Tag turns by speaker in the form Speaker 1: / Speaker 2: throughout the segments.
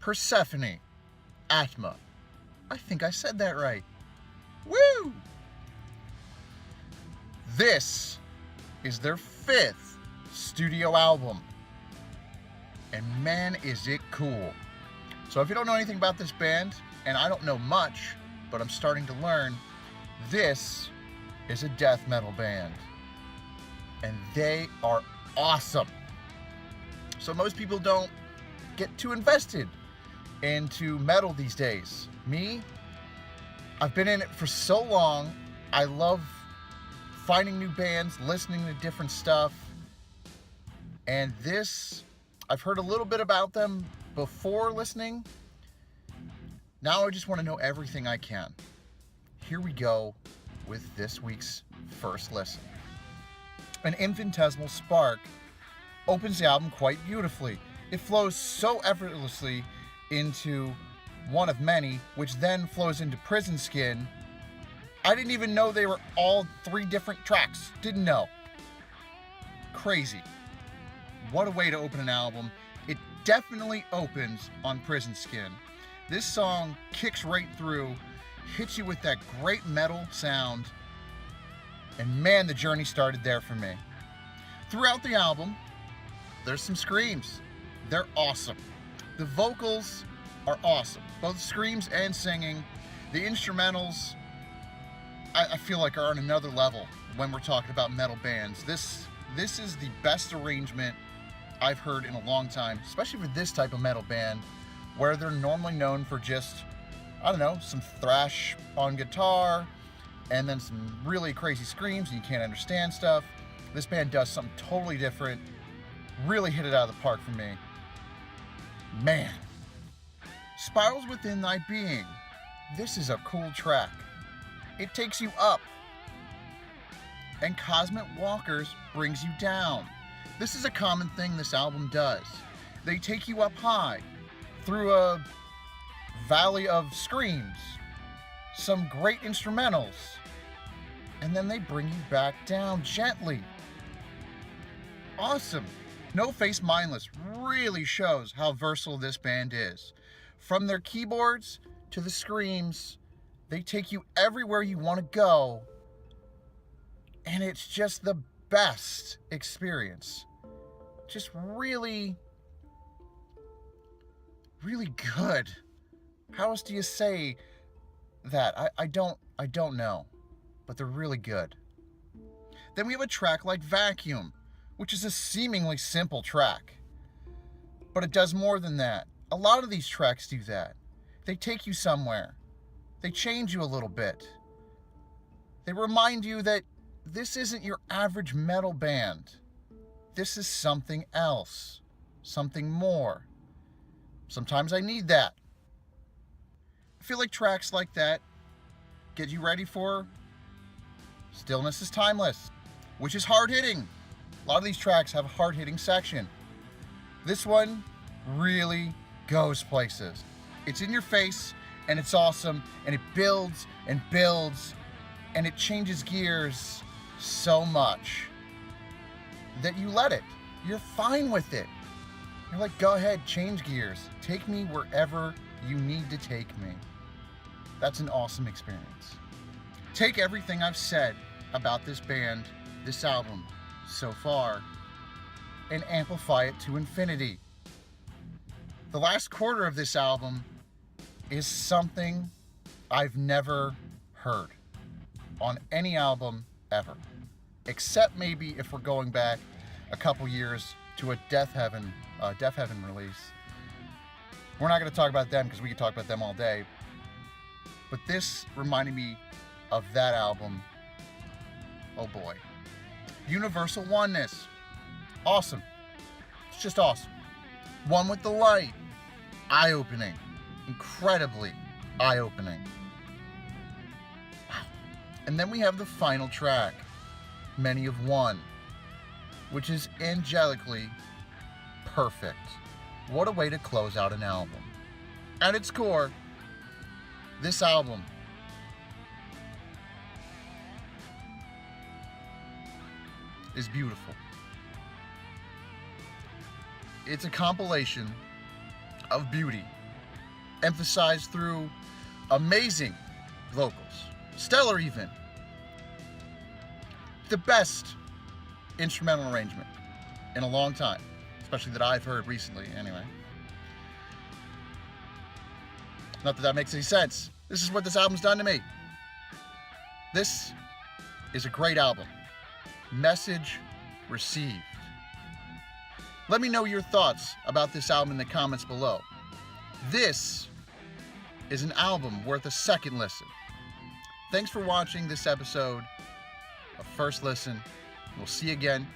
Speaker 1: Persefone, Aathma. I think I said that right. Woo! This is their 5th studio album. And man, is it cool. So if you don't know anything about this band, and I don't know much, but I'm starting to learn, this is a death metal band. And they are awesome. So most people don't get too invested into metal these days. Me, I've been in it for so long. I love finding new bands, listening to different stuff. And this, I've heard a little bit about them before listening. Now I just want to know everything I can. Here we go with this week's first listen. An infinitesimal spark opens the album quite beautifully. It flows so effortlessly into one of many, which then flows into Prison Skin. I didn't even know they were all 3 different tracks. Didn't know. Crazy. What a way to open an album. It definitely opens on Prison Skin. This song kicks right through, hits you with that great metal sound, and man, the journey started there for me. Throughout the album, there's some screams. They're awesome. The vocals are awesome, both screams and singing. The instrumentals, I feel like, are on another level when we're talking about metal bands. This is the best arrangement I've heard in a long time, especially for this type of metal band, where they're normally known for just, I don't know, some thrash on guitar, and then some really crazy screams and you can't understand stuff. This band does something totally different. Really hit it out of the park for me. Man. Spirals Within Thy Being. This is a cool track. It takes you up. And Cosmic Walkers brings you down. This is a common thing this album does. They take you up high through a valley of screams, some great instrumentals, and then they bring you back down gently. Awesome. No Face Mindless really shows how versatile this band is. From their keyboards to the screams, they take you everywhere you want to go, and it's just the best experience. Just really, really good. How else do you say that? I don't know, but they're really good. Then we have a track like Vacuum, which is a seemingly simple track, but it does more than that. A lot of these tracks do that. They take you somewhere. They change you a little bit. They remind you that this isn't your average metal band. This is something else, something more. Sometimes I need that. I feel like tracks like that get you ready for Stillness is Timeless, which is hard-hitting. A lot of these tracks have a hard-hitting section. This one really goes places. It's in your face, and it's awesome, and it builds and builds, and it changes gears so much that you let it. You're fine with it. You're like, go ahead, change gears. Take me wherever you need to take me. That's an awesome experience. Take everything I've said about this band, this album, so far, and amplify it to infinity. The last quarter of this album is something I've never heard on any album ever, except maybe if we're going back a couple years to a Death Heaven release. We're not going to talk about them because we could talk about them all day, but this reminded me of that album. Oh boy. Universal Oneness. Awesome. It's just awesome. One with the Light. Eye-opening. Incredibly eye-opening. Wow. And then we have the final track, Many of One, which is angelically perfect. What a way to close out an album. At its core, this album is beautiful. It's a compilation of beauty emphasized through amazing vocals, stellar even. The best instrumental arrangement in a long time, especially that I've heard recently anyway. Not that that makes any sense. This is what this album's done to me. This is a great album. Message received. Let me know your thoughts about this album in the comments below. This is an album worth a second listen. Thanks for watching this episode of First Listen. We'll see you again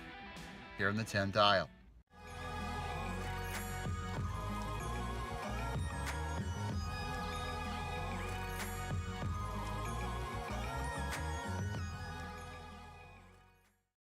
Speaker 1: here in the 10th Dial.